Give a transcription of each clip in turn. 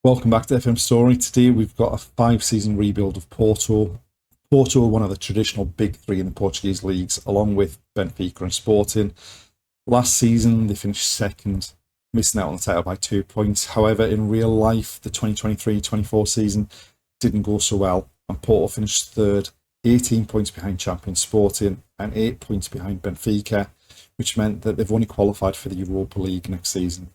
Welcome back to FM Story. Today we've got a 5-season rebuild of Porto. Porto are one of the traditional big three in the Portuguese leagues, along with Benfica and Sporting. Last season they finished second, missing out on the title by 2 points. However, in real life, the 2023-24 season didn't go so well, and Porto finished third, 18 points behind champion Sporting and 8 points behind Benfica, which meant that they've only qualified for the Europa League next season.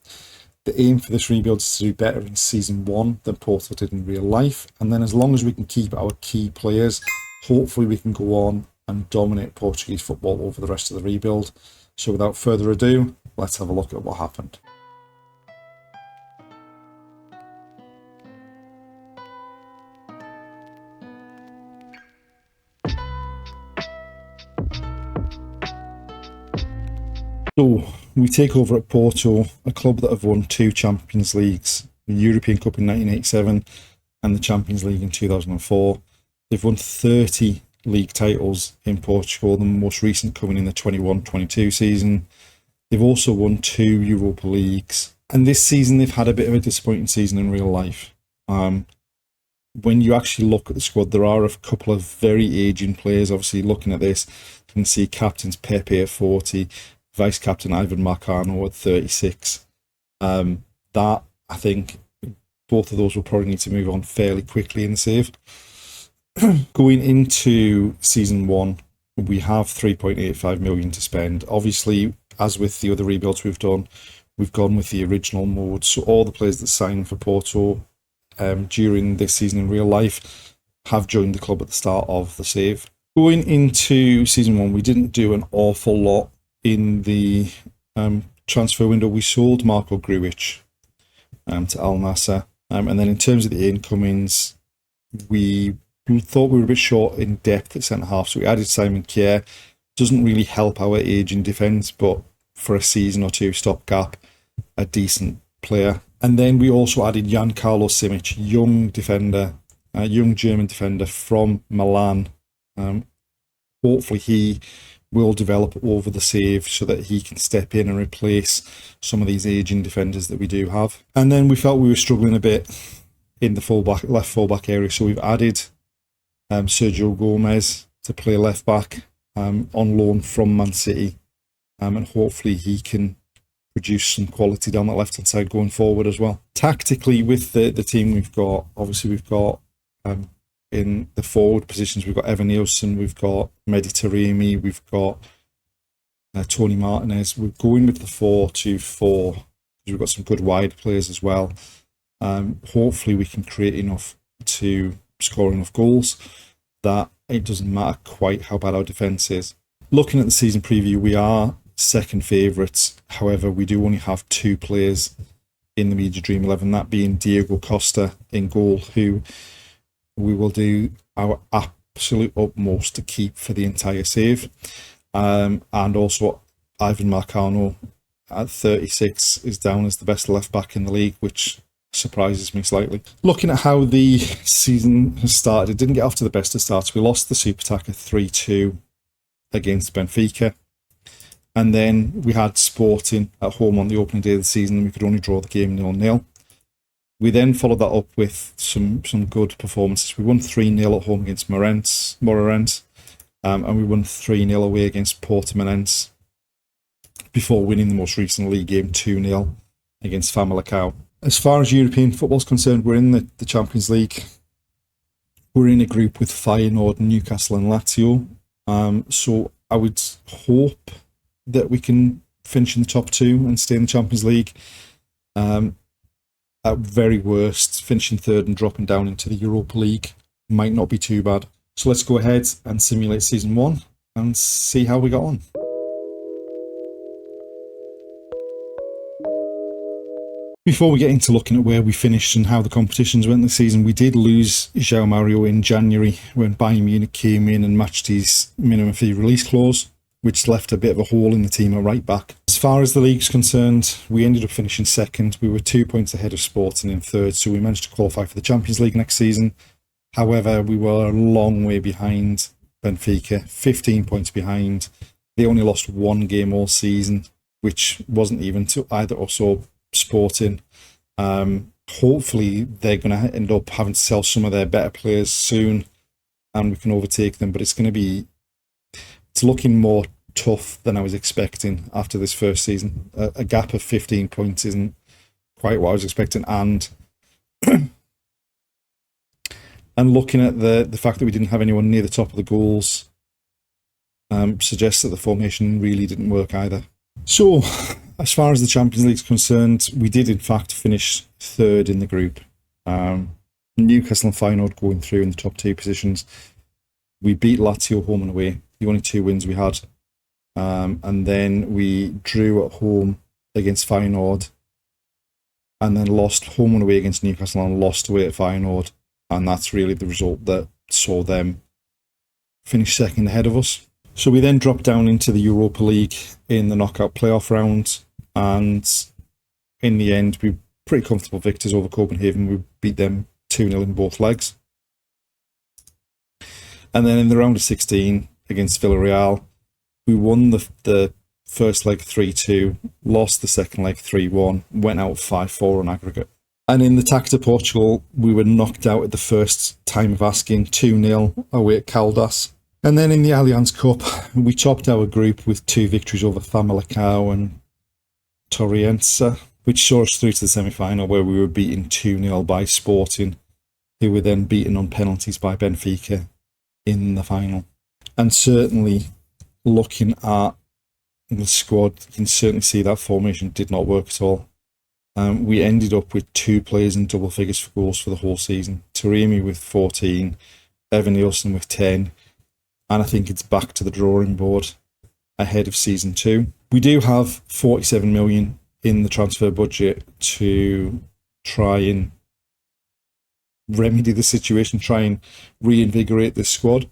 The aim for this rebuild is to do better in Season 1 than Porto did in real life, and then as long as we can keep our key players, hopefully we can go on and dominate Portuguese football over the rest of the rebuild. So without further ado, let's have a look at what happened. So we take over at Porto, a club that have won 2 Champions Leagues, the European Cup in 1987 and the Champions League in 2004. They've won 30 league titles in Portugal, the most recent coming in the 21-22 season. They've also won 2 Europa Leagues. And this season they've had a bit of a disappointing season in real life. When you actually look at the squad, there are a couple of very aging players. Obviously, looking at this, you can see captains Pepe at 40, vice captain Ivan Marcano at 36. That, I think, both of those will probably need to move on fairly quickly in the save. Going into Season 1, we have 3.85 million to spend. Obviously, as with the other rebuilds we've done, we've gone with the original mode. So all the players that signed for Porto during this season in real life have joined the club at the start of the save. Going into Season 1, we didn't do an awful lot in the transfer window. We sold Marko Grujic to Al Nassr. And then in terms of the incomings, we thought we were a bit short in depth at centre-half, so we added Simon Kjaer. Doesn't really help our age in defence, but for a season or two stopgap, a decent player. And then we also added Jan-Carlo Simic, young defender, a young German defender from Milan. Hopefully he will develop over the save so that he can step in and replace some of these aging defenders that we do have. And then we felt we were struggling a bit in the left fullback area, so we've added Sergio Gomez to play left back on loan from Man City, and hopefully he can produce some quality down that left hand side going forward as well. Tactically, with the team we've got, obviously we've got in the forward positions, we've got Evan Nielsen, we've got Mehdi Taremi, we've got Tony Martinez. We're going with the 4-2-4 because we've got some good wide players as well. Hopefully we can create enough to score enough goals that it doesn't matter quite how bad our defence is. Looking at the season preview, we are second favourites. However, we do only have 2 players in the Media Dream 11, that being Diego Costa in goal, who we will do our absolute utmost to keep for the entire save. And also Ivan Marcano at 36 is down as the best left back in the league, which surprises me slightly. Looking at how the season has started, it didn't get off to the best of starts. We lost the Super Attacker 3-2 against Benfica. And then we had Sporting at home on the opening day of the season, and we could only draw the game 0-0. We then followed that up with some good performances. We won 3-0 at home against Moreirense, and we won 3-0 away against Portimonense before winning the most recent league game 2-0 against Famalicão. As far as European football is concerned, we're in the Champions League. We're in a group with Feyenoord, Newcastle and Lazio. So I would hope that we can finish in the top 2 and stay in the Champions League. At very worst, finishing third and dropping down into the Europa League might not be too bad. So let's go ahead and simulate Season 1 and see how we got on. Before we get into looking at where we finished and how the competitions went this season, we did lose João Mario in January when Bayern Munich came in and matched his minimum fee release clause, which left a bit of a hole in the team at right back. As far as the league's concerned, we ended up finishing second. We were 2 points ahead of Sporting in third, so we managed to qualify for the Champions League next season. However, we were a long way behind Benfica, 15 points behind. They only lost 1 game all season, which wasn't even to either us or Sporting. Hopefully they're going to end up having to sell some of their better players soon and we can overtake them, but it's looking more tough than I was expecting after this first season. A gap of 15 points isn't quite what I was expecting, and looking at the fact that we didn't have anyone near the top of the goals suggests that the formation really didn't work either. So, as far as the Champions League is concerned, we did in fact finish third in the group. Newcastle and Feyenoord going through in the top two positions. We beat Lazio home and away, the only two wins we had. And then we drew at home against Feyenoord, and then lost home and away against Newcastle and lost away at Feyenoord. And that's really the result that saw them finish second ahead of us. So we then dropped down into the Europa League in the knockout playoff round, and in the end, we were pretty comfortable victors over Copenhagen. We beat them 2-0 in both legs. And then in the round of 16 against Villarreal, we won the first leg 3-2, lost the second leg 3-1, went out 5-4 on aggregate. And in the Taça Portugal, we were knocked out at the first time of asking 2-0 away at Caldas. And then in the Allianz Cup, we topped our group with 2 victories over Famalicão and Torreense, which saw us through to the semi-final, where we were beaten 2-0 by Sporting, who were then beaten on penalties by Benfica in the final. And certainly, looking at the squad, you can certainly see that formation did not work at all. We ended up with 2 players in double figures for goals for the whole season. Taremi with 14, Evan Nielsen with 10, and I think it's back to the drawing board ahead of season 2. We do have 47 million in the transfer budget to try and remedy the situation, try and reinvigorate this squad.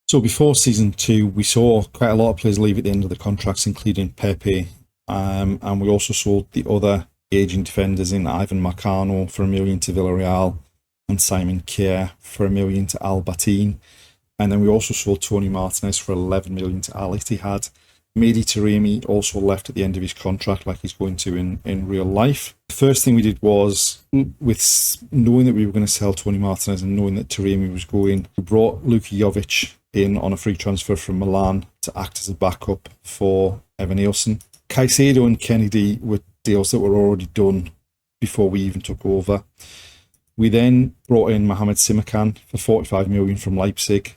So before season 2, we saw quite a lot of players leave at the end of the contracts, including Pepe, and we also sold the other aging defenders in Ivan Marcano for $1 million to Villarreal and Simon Kjaer for $1 million to Al Batin. And then we also sold Tony Martinez for 11 million to Al Ittihad. Mehdi Taremi also left at the end of his contract, like he's going to in real life. The first thing we did was, with knowing that we were going to sell Tony Martinez and knowing that Taremi was going, we brought Luka Jovic in on a free transfer from Milan to act as a backup for Evan Nielsen. Caicedo and Kennedy were deals that were already done before we even took over. We then brought in Mohamed Simakan for 45 million from Leipzig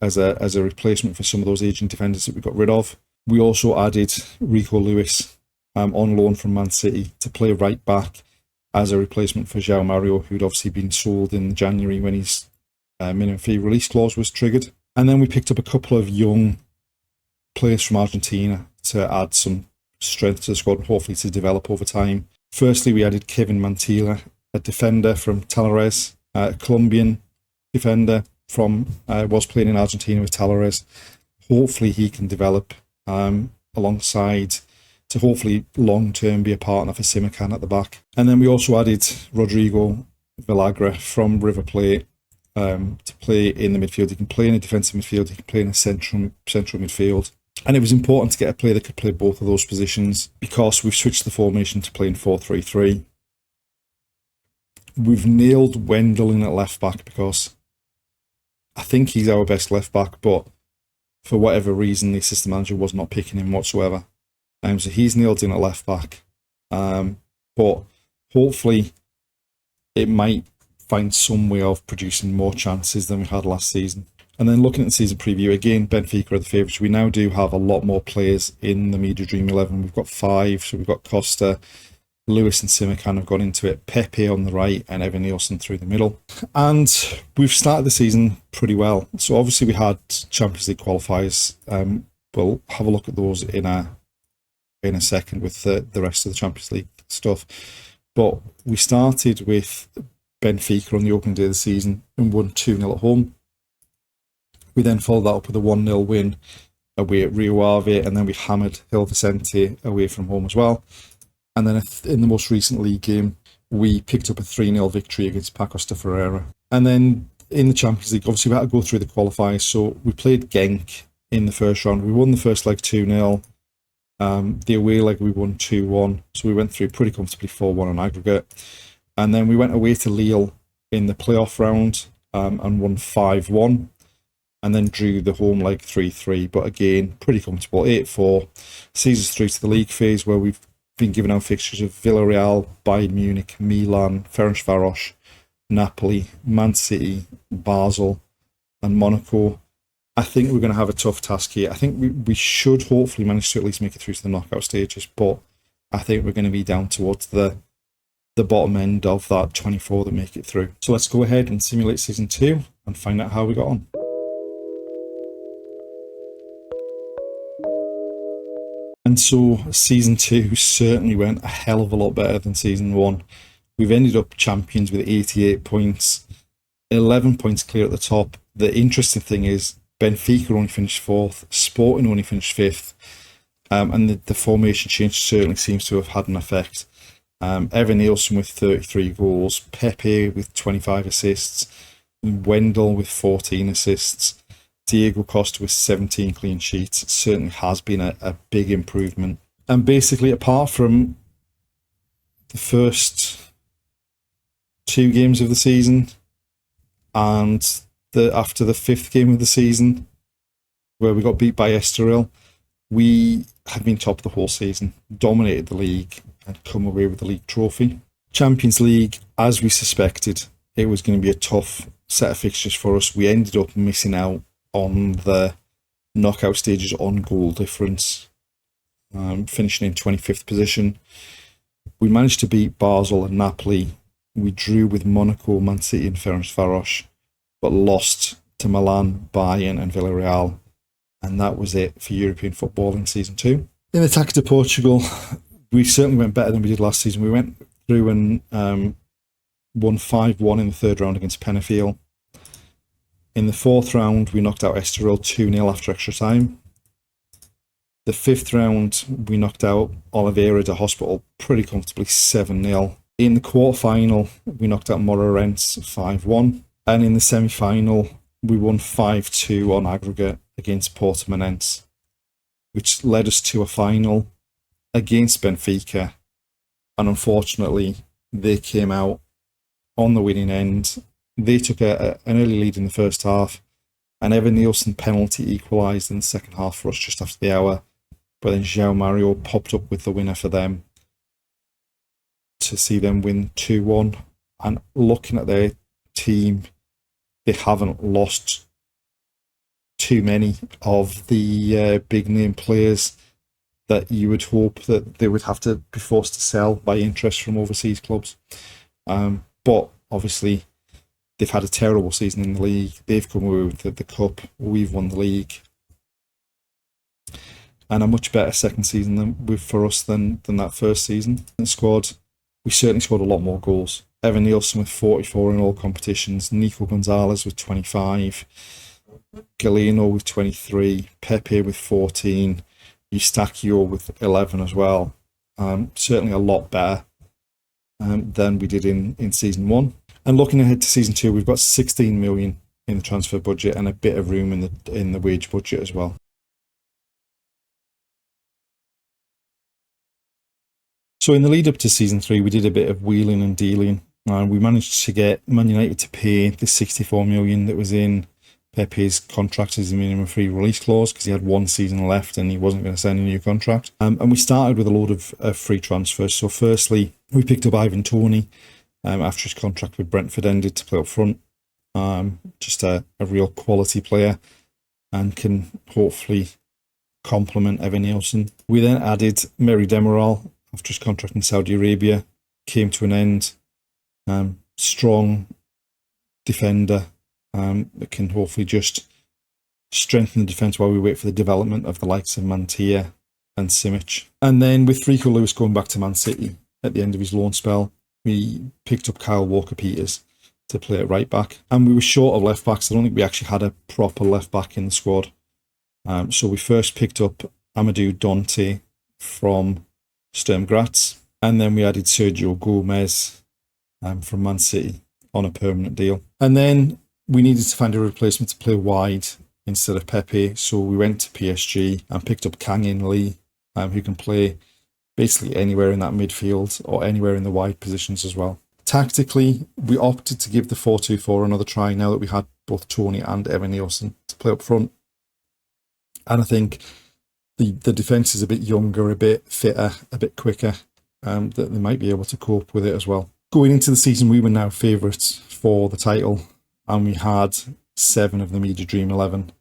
as a replacement for some of those aging defenders that we got rid of. We also added Rico Lewis on loan from Man City to play right back as a replacement for João Mario, who'd obviously been sold in January when his minimum fee release clause was triggered. And then we picked up a couple of young players from Argentina to add some strength to the squad and hopefully to develop over time. Firstly, we added Kevin Mantilla, a defender from Talleres, a Colombian defender was playing in Argentina with Talleres. Hopefully he can develop alongside to hopefully long-term be a partner for Simakan at the back. And then we also added Rodrigo Villagra from River Plate to play in the midfield. He can play in a defensive midfield, he can play in a central midfield. And it was important to get a player that could play both of those positions because we've switched the formation to playing 4-3-3. We've nailed Wendell in at left back because I think he's our best left back, but for whatever reason, the assistant manager was not picking him whatsoever. So he's nailed in at left back. But hopefully it might find some way of producing more chances than we had last season. And then looking at the season preview, again, Benfica are the favourites. We now do have a lot more players in the Media Dream 11. We've got 5, so we've got Costa, Lewis and Simakan have gone into it, Pepe on the right and Evan Nielsen through the middle. And we've started the season pretty well. So obviously we had Champions League qualifiers. We'll have a look at those in a second with the rest of the Champions League stuff. But we started with Benfica on the opening day of the season and won 2-0 at home. We then followed that up with a 1-0 win away at Rio Ave, and then we hammered Gil Vicente away from home as well. And then in the most recent league game, we picked up a 3-0 victory against Pacos de Ferreira. And then in the Champions League, obviously we had to go through the qualifiers. So we played Genk in the first round. We won the first leg 2-0. The away leg we won 2-1, so we went through pretty comfortably 4-1 on aggregate. And then we went away to Lille in the playoff round and won 5-1, and then drew the home leg 3-3. But again, pretty comfortable, 8-4. Sees us through to the league phase, where we've been given out fixtures of Villarreal, Bayern Munich, Milan, Ferencvaros, Napoli, Man City, Basel, and Monaco. I think we're going to have a tough task here. I think we should hopefully manage to at least make it through to the knockout stages, but I think we're going to be down towards the bottom end of that 24 that make it through. So let's go ahead and simulate season 2 and find out how we got on. And so season 2 certainly went a hell of a lot better than season 1. We've ended up champions with 88 points, 11 points clear at the top. The interesting thing is Benfica only finished 4th, Sporting only finished 5th, and the formation change certainly seems to have had an effect. Evan Nielsen with 33 goals, Pepe with 25 assists, Wendell with 14 assists, Diego Costa with 17 clean sheets. It certainly has been a big improvement. And basically, apart from the first 2 games of the season and after the 5th game of the season, where we got beat by Estoril, we have been top of the whole season, dominated the league, and come away with the league trophy. Champions League, as we suspected, it was going to be a tough set of fixtures for us. We ended up missing out on the knockout stages on goal difference, finishing in 25th position. We managed to beat Basel and Napoli. We drew with Monaco, Man City and Ferencvaros, but lost to Milan, Bayern and Villarreal. And that was it for European football in season 2. In the Taça de Portugal, we certainly went better than we did last season. We went through and won 5-1 in the 3rd round against Penafiel. In the 4th round, we knocked out Estoril 2-0 after extra time. The 5th round, we knocked out Oliveira de Hospital pretty comfortably 7-0. In the quarter-final, we knocked out Moreirense 5-1. And in the semi-final, we won 5-2 on aggregate against Porto, which led us to a final against Benfica. And unfortunately, they came out on the winning end. They took an early lead in the first half, and Evan Nielsen penalty equalised in the second half for us just after the hour. But then João Mario popped up with the winner for them to see them win 2-1. And looking at their team, they haven't lost too many of the big name players that you would hope that they would have to be forced to sell by interest from overseas clubs. But obviously, they've had a terrible season in the league. They've come away with the cup. We've won the league. And a much better second season for us than that first season. In the squad, we certainly scored a lot more goals. Evan Nielsen with 44 in all competitions, Nico Gonzalez with 25, Galeno with 23, Pepe with 14, Eustachio with 11 as well. Certainly a lot better than we did in season 1. And looking ahead to season 2, we've got 16 million in the transfer budget and a bit of room in the wage budget as well. So in the lead up to season 3, we did a bit of wheeling and dealing. We managed to get Man United to pay the 64 million that was in Pepe's contract as a minimum free release clause, because he had 1 season left and he wasn't going to sign a new contract. And we started with a load of free transfers. So firstly, we picked up Ivan Toney after his contract with Brentford ended, to play up front. Just a real quality player and can hopefully complement Evan Nielsen. We then added Merih Demiral after his contract in Saudi Arabia came to an end. Strong defender that can hopefully just strengthen the defence while we wait for the development of the likes of Mantia and Simic. And then with Rico Lewis going back to Man City at the end of his loan spell, we picked up Kyle Walker-Peters to play at right back. And we were short of left backs. I don't think we actually had a proper left back in the squad. So we first picked up Amadou Dante from Sturm Graz. And then we added Sergio Gomez from Man City on a permanent deal. And then we needed to find a replacement to play wide instead of Pepe. So we went to PSG and picked up Kang In Lee who can play basically anywhere in that midfield or anywhere in the wide positions as well. Tactically, we opted to give the 4-2-4 another try now that we had both Tony and Evan Nielsen to play up front. And I think the defence is a bit younger, a bit fitter, a bit quicker, that they might be able to cope with it as well. Going into the season, we were now favourites for the title, and we had 7 of the Media Dream 11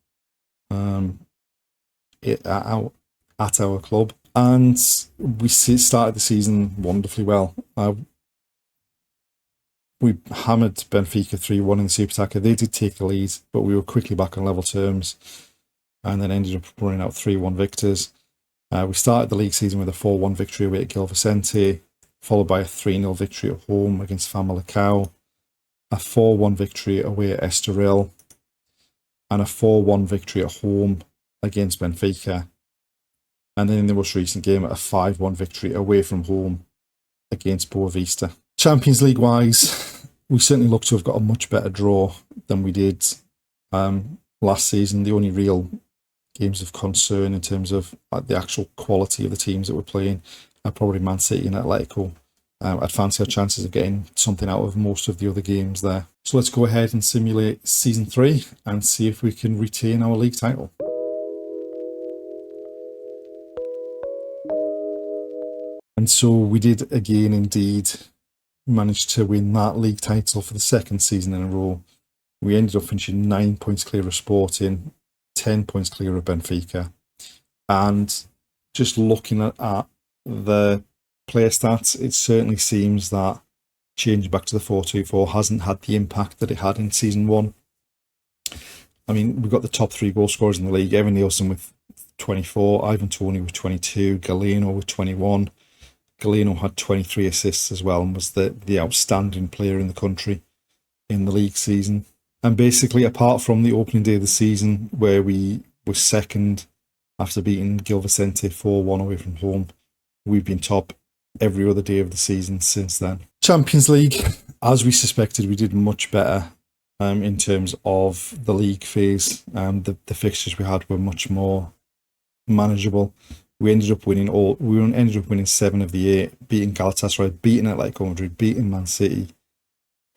at our club. And we started the season wonderfully well. We hammered Benfica 3-1 in the Super Tacker. They did take the lead, but we were quickly back on level terms and then ended up running out 3-1 victors. We started the league season with a 4-1 victory away at Gil Vicente, followed by a 3-0 victory at home against Famalicão, a 4-1 victory away at Estoril, and a 4-1 victory at home against Benfica. And then in the most recent game, a 5-1 victory away from home against Boa Vista. Champions League wise, we certainly look to have got a much better draw than we did last season. The only real games of concern in terms of the actual quality of the teams that we're playing are probably Man City and Atletico. I'd fancy our chances of getting something out of most of the other games there. So let's go ahead and simulate Season 3 and see if we can retain our league title. And so we did again indeed manage to win that league title for the second season in a row. We ended up finishing 9 points clear of Sporting, 10 points clear of Benfica. And just looking at the player stats, it certainly seems that changing back to the 4-2-4 hasn't had the impact that it had in Season 1. I mean, we've got the top 3 goal scorers in the league. Evan Nielsen with 24, Ivan Toney with 22, Galeno with 21. Galeno had 23 assists as well and was the outstanding player in the country in the league season. And basically, apart from the opening day of the season where we were second after beating Gil Vicente 4-1 away from home, we've been top every other day of the season since then. Champions League, as we suspected, we did much better in terms of the league phase. The fixtures we had were much more manageable. We ended up winning 7 of the 8, beating Galatasaray, beating Atletico Madrid, beating Man City,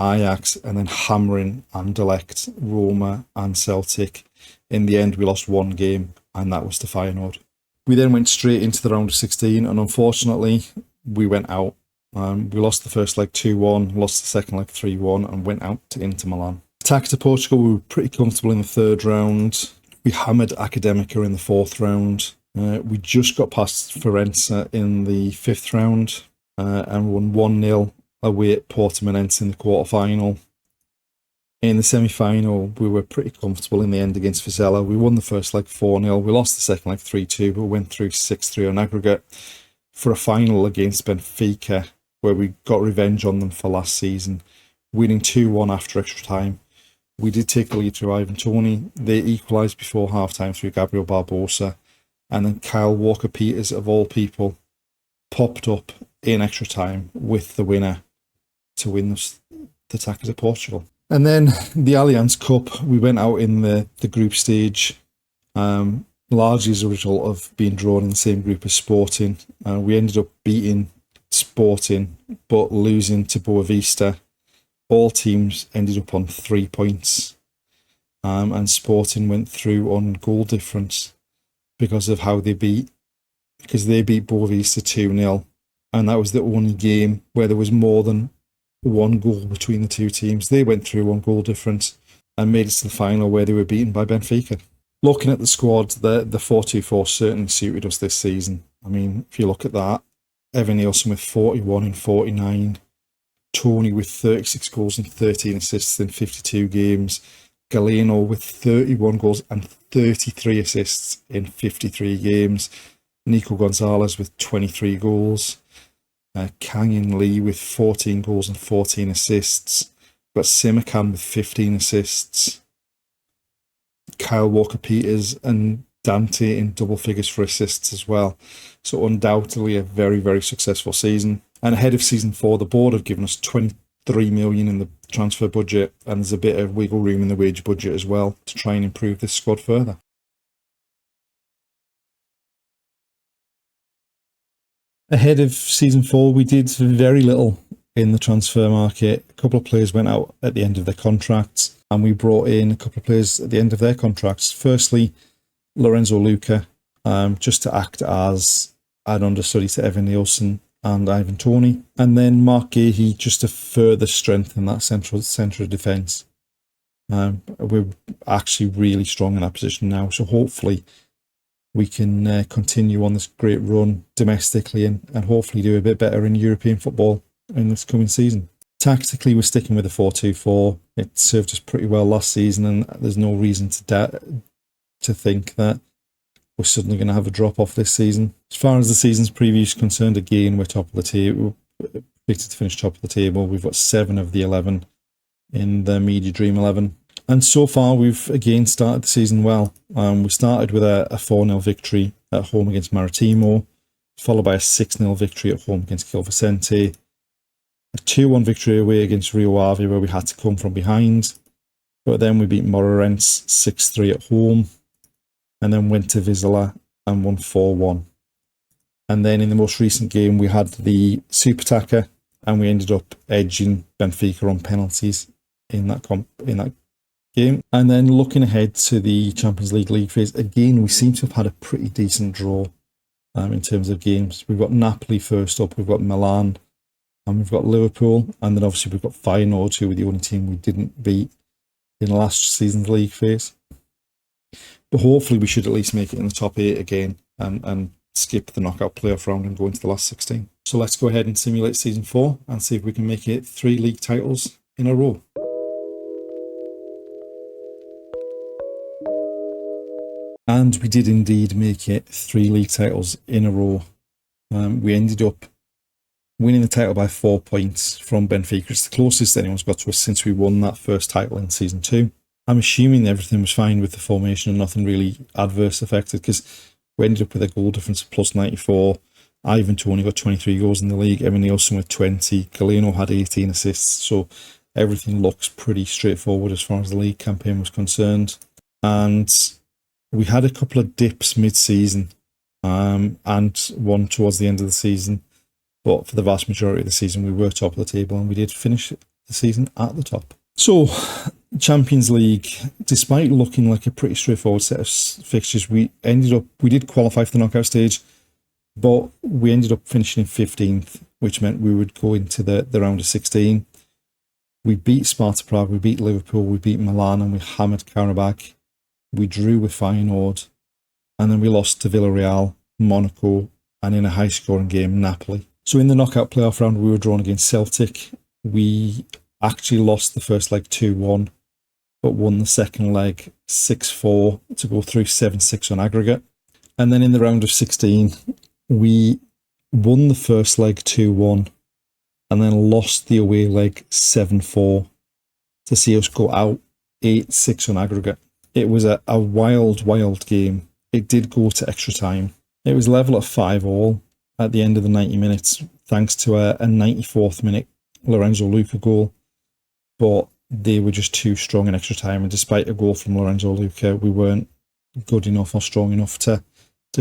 Ajax, and then hammering Anderlecht, Roma and Celtic. In the end, we lost 1 game, and that was to Feyenoord. We then went straight into the round of 16, and unfortunately, we went out. We lost the first leg 2-1, lost the second leg 3-1, and went out to Inter Milan. Attack to Portugal, we were pretty comfortable in the 3rd round. We hammered Académica in the 4th round. We just got past Forense in the 5th round and won 1-0 away at Portimonense in the quarter-final. In the semi-final, we were pretty comfortable in the end against Vizela. We won the first leg 4-0. We lost the second leg 3-2, but went through 6-3 on aggregate for a final against Benfica, where we got revenge on them for last season, winning 2-1 after extra time. We did take the lead through Ivan Toney. They equalised before half-time through Gabriel Barbosa. And then Kyle Walker-Peters, of all people, popped up in extra time with the winner to win the Tackers of Portugal. And then the Allianz Cup, we went out in the group stage, largely as a result of being drawn in the same group as Sporting. We ended up beating Sporting, but losing to Boa Vista. All teams ended up on 3 points, and Sporting went through on goal difference because of how they beat Boa Vista 2-0, and that was the only game where there was more than 1 goal between the 2 teams. They went through on goal difference and made it to the final where they were beaten by Benfica. Looking at the squad, the 4-2-4 certainly suited us this season. I mean, if you look at that, Evan Nielsen with 41 and 49, Tony with 36 goals and 13 assists in 52 games, Galeno with 31 goals and 33 assists in 53 games, Nico Gonzalez with 23 goals, Kang-In Lee with 14 goals and 14 assists, got Simakan with 15 assists, Kyle Walker-Peters and Dante in double figures for assists as well. So undoubtedly a very, very successful season. And ahead of season 4, the board have given us 23 million in the transfer budget, and there's a bit of wiggle room in the wage budget as well to try and improve this squad further. Ahead of season 4, we did very little in the transfer market. A couple of players went out at the end of their contracts, and we brought in a couple of players at the end of their contracts. Firstly, Lorenzo Luca, just to act as an understudy to Evan Nielsen and Ivan Toney. And then Mark Gahey, just to further strengthen that central defence. We're actually really strong in that position now, so hopefully we can continue on this great run domestically and hopefully do a bit better in European football in this coming season. Tactically, we're sticking with the 4-2-4. It served us pretty well last season, and there's no reason to think that we're suddenly going to have a drop-off this season. As far as the season's preview is concerned, again, we're top of the table. We're predicted to finish top of the table. We've got 7 of the 11 in the Media Dream 11. And so far, we've again started the season well. We started with a 4-0 victory at home against Maritimo, followed by a 6-0 victory at home against Gil Vicente, a 2-1 victory away against Rio Ave, where we had to come from behind. But then we beat Moreirense 6-3 at home, and then went to Vizela and won 4-1. And then in the most recent game, we had the Super Tacker, and we ended up edging Benfica on penalties in that game. And then looking ahead to the Champions League phase, again, we seem to have had a pretty decent draw in terms of games. We've got Napoli first up, we've got Milan, and we've got Liverpool, and then obviously we've got Feyenoord, who were the only team we didn't beat in last season's league phase. But hopefully we should at least make it in the top 8 again and skip the knockout playoff round and go into the last 16. So let's go ahead and simulate season 4 and see if we can make it 3 league titles in a row. And we did indeed make it 3 league titles in a row. We ended up winning the title by 4 points from Benfica. It's the closest anyone's got to us since we won that first title in season 2. I'm assuming everything was fine with the formation and nothing really adverse affected, because we ended up with a goal difference of plus 94. Ivan Toney got 23 goals in the league, Evan Nielsen with 20, Galeno had 18 assists, so everything looks pretty straightforward as far as the league campaign was concerned. And we had a couple of dips mid-season and one towards the end of the season, but for the vast majority of the season we were top of the table, and we did finish the season at the top. So, Champions League, despite looking like a pretty straightforward set of fixtures, we did qualify for the knockout stage, but we ended up finishing in 15th, which meant we would go into the round of 16. We beat Sparta Prague, we beat Liverpool, we beat Milan, and we hammered Karabakh. We drew with Feyenoord, and then we lost to Villarreal, Monaco, and in a high-scoring game, Napoli. So in the knockout playoff round, we were drawn against Celtic. We actually lost the first leg 2-1, but won the second leg 6-4 to go through 7-6 on aggregate. And then in the round of 16, we won the first leg 2-1, and then lost the away leg 7-4 to see us go out 8-6 on aggregate. It was a wild game. It did go to extra time. It was level at 5-5 at the end of the 90 minutes, thanks to a 94th minute Lorenzo Luca goal. But they were just too strong in extra time, and despite a goal from Lorenzo Luca, we weren't good enough or strong enough to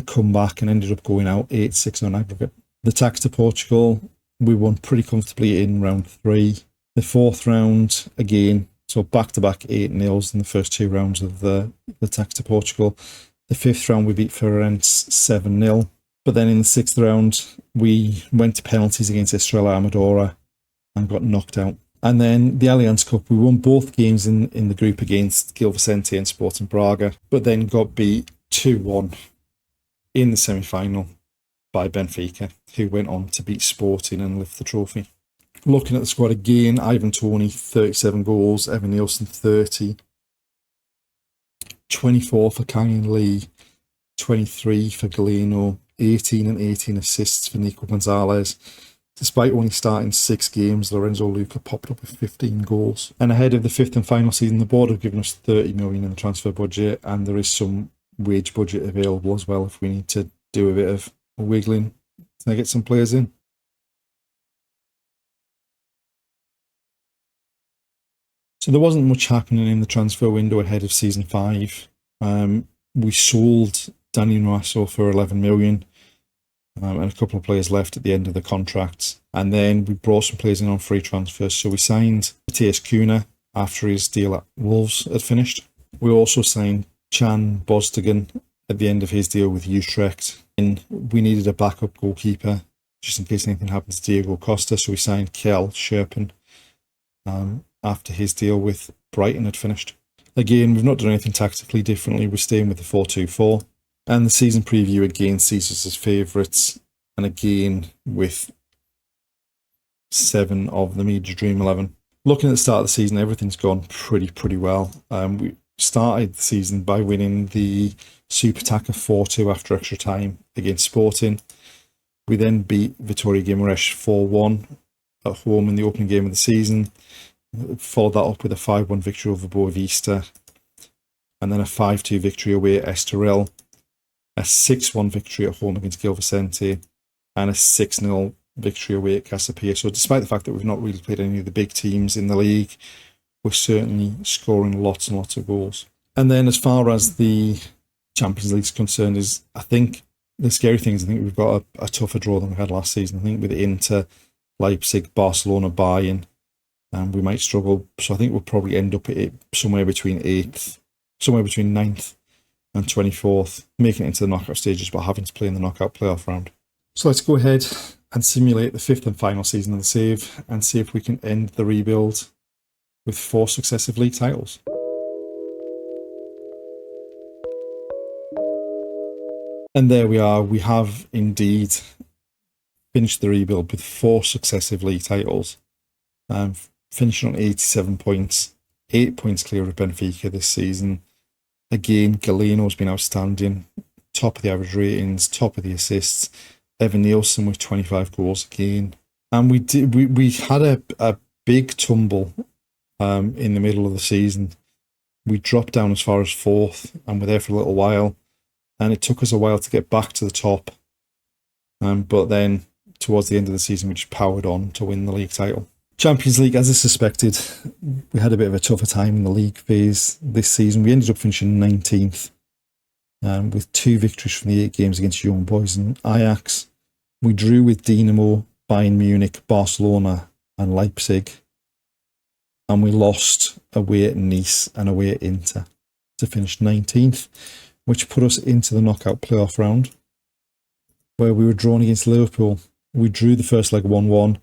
come back, and ended up going out 8-6 on aggregate. The tax to Portugal, we won pretty comfortably in round 3. The 4th round, again, so back-to-back 8-0s in the first 2 rounds of the tax to Portugal. The 5th round, we beat Feirense 7-0. But then in the 6th round, we went to penalties against Estrela Amadora and got knocked out. And then the Allianz Cup, we won both games in the group against Gil Vicente and Sporting Braga, but then got beat 2-1 in the semi-final by Benfica, who went on to beat Sporting and lift the trophy. Looking at the squad again, Ivan Toney, 37 goals, Evan Nielsen, 30, 24 for Kang Lee, 23 for Galeno, 18 and 18 assists for Nico Gonzalez. Despite only starting 6 games, Lorenzo Luca popped up with 15 goals. And ahead of the 5th and final season, the board have given us 30 million in the transfer budget, and there is some wage budget available as well if we need to do a bit of wiggling to get some players in. So there wasn't much happening in the transfer window ahead of season 5. We sold Danny Nuasso for 11 million. and a couple of players left at the end of the contracts. And then we brought some players in on free transfers. So we signed Matthias Cunha after his deal at Wolves had finished. We also signed Can Bosdigan at the end of his deal with Utrecht. And we needed a backup goalkeeper just in case anything happened to Diego Costa. So we signed Kjell Scherpen after his deal with Brighton had finished. Again, we've not done anything tactically differently. We're staying with the 4-2-4. And the season preview again sees us as favourites. And again, with 7 of the Media Dream 11. Looking at the start of the season, everything's gone pretty well. We started the season by winning the Super Tacker 4-2 after extra time against Sporting. We then beat Vitória Guimarães 4-1 at home in the opening game of the season. Followed that up with a 5-1 victory over Boavista, and then a 5-2 victory away at Estoril, a 6-1 victory at home against Gil Vicente, and a 6-0 victory away at Casapia. So despite the fact that we've not really played any of the big teams in the league, we're certainly scoring lots and lots of goals. And then as far as the Champions League is concerned, I think the scary thing is I think we've got a tougher draw than we had last season. I think with Inter, Leipzig, Barcelona, Bayern, and we might struggle. So I think we'll probably end up at it somewhere between 9th and 24th, making it into the knockout stages, but having to play in the knockout playoff round. So let's go ahead and simulate the 5th and final season of the Save and see if we can end the rebuild with 4 successive league titles. And there we are. We have indeed finished the rebuild with 4 successive league titles. Finishing on 87 points, 8 points clear of Benfica this season. Again, Galeno's been outstanding, top of the average ratings, top of the assists. Evan Nielsen with 25 goals again. And we had a big tumble in the middle of the season. We dropped down as far as 4th and were there for a little while. And it took us a while to get back to the top. But then towards the end of the season, we just powered on to win the league title. Champions League, as I suspected, we had a bit of a tougher time in the league phase this season. We ended up finishing 19th with 2 victories from the 8 games against Young Boys and Ajax. We drew with Dinamo, Bayern Munich, Barcelona and Leipzig. And we lost away at Nice and away at Inter to finish 19th, which put us into the knockout playoff round, where we were drawn against Liverpool. We drew the first leg 1-1,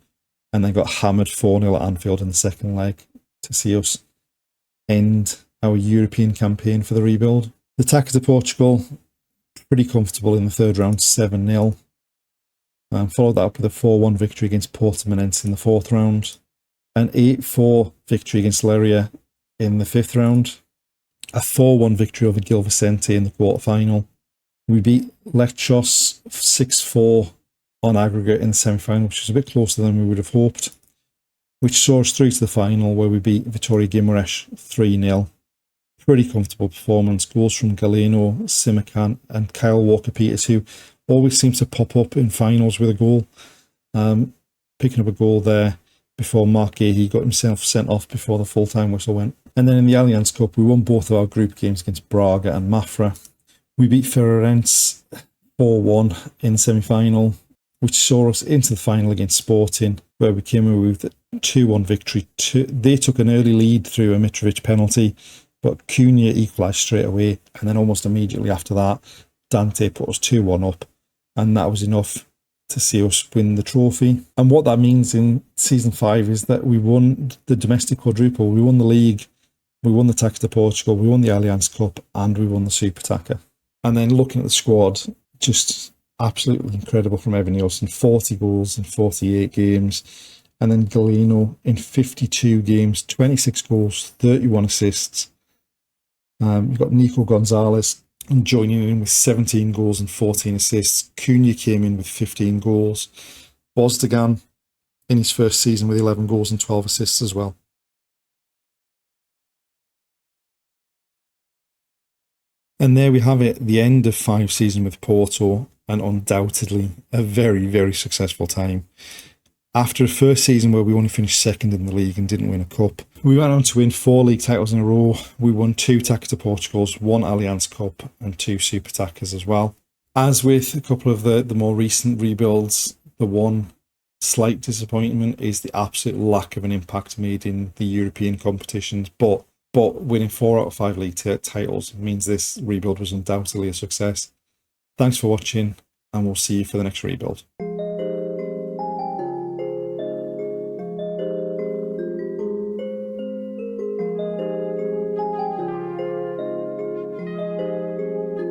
and then got hammered 4-0 at Anfield in the second leg to see us end our European campaign for the rebuild. The Tackers of Portugal, pretty comfortable in the third round, 7-0. Followed that up with a 4-1 victory against Portimonense in the 4th round. An 8-4 victory against Leiria in the 5th round. A 4-1 victory over Gil Vicente in the quarter-final. We beat Lechos 6-4 on aggregate in the semi-final, which was a bit closer than we would have hoped, which saw us through to the final, where we beat Vitória Guimarães 3-0. Pretty comfortable performance. Goals from Galeno, Simakan and Kyle Walker-Peters, who always seems to pop up in finals with a goal. Picking up a goal there before Mark Gahey got himself sent off before the full-time whistle went. And then in the Allianz Cup, we won both of our group games against Braga and Mafra. We beat Ferreirense 4-1 in the semi-final, which saw us into the final against Sporting, where we came away with a 2-1 victory. They took an early lead through a Mitrovic penalty, but Cunha equalised straight away, and then almost immediately after that, Dante put us 2-1 up, and that was enough to see us win the trophy. And what that means in Season 5 is that we won the domestic quadruple. We won the league, we won the Tackers of Portugal, we won the Allianz Cup, and we won the Super Tacker. And then looking at the squad, just absolutely incredible from Evan Nielsen, 40 goals in 48 games. And then Galeno in 52 games, 26 goals, 31 assists. You've got Nico Gonzalez joining in with 17 goals and 14 assists. Cunha came in with 15 goals. Bosdigan in his first season with 11 goals and 12 assists as well. And there we have it, the end of 5 seasons with Porto, and undoubtedly a very, very successful time. After a first season where we only finished 2nd in the league and didn't win a cup, we went on to win 4 league titles in a row. We won 2 Tackers of Portugals, 1 Allianz Cup and 2 Super Tackers as well. As with a couple of the more recent rebuilds, the one slight disappointment is the absolute lack of an impact made in the European competitions. But winning 4 out of 5 league titles means this rebuild was undoubtedly a success. Thanks for watching, and we'll see you for the next rebuild.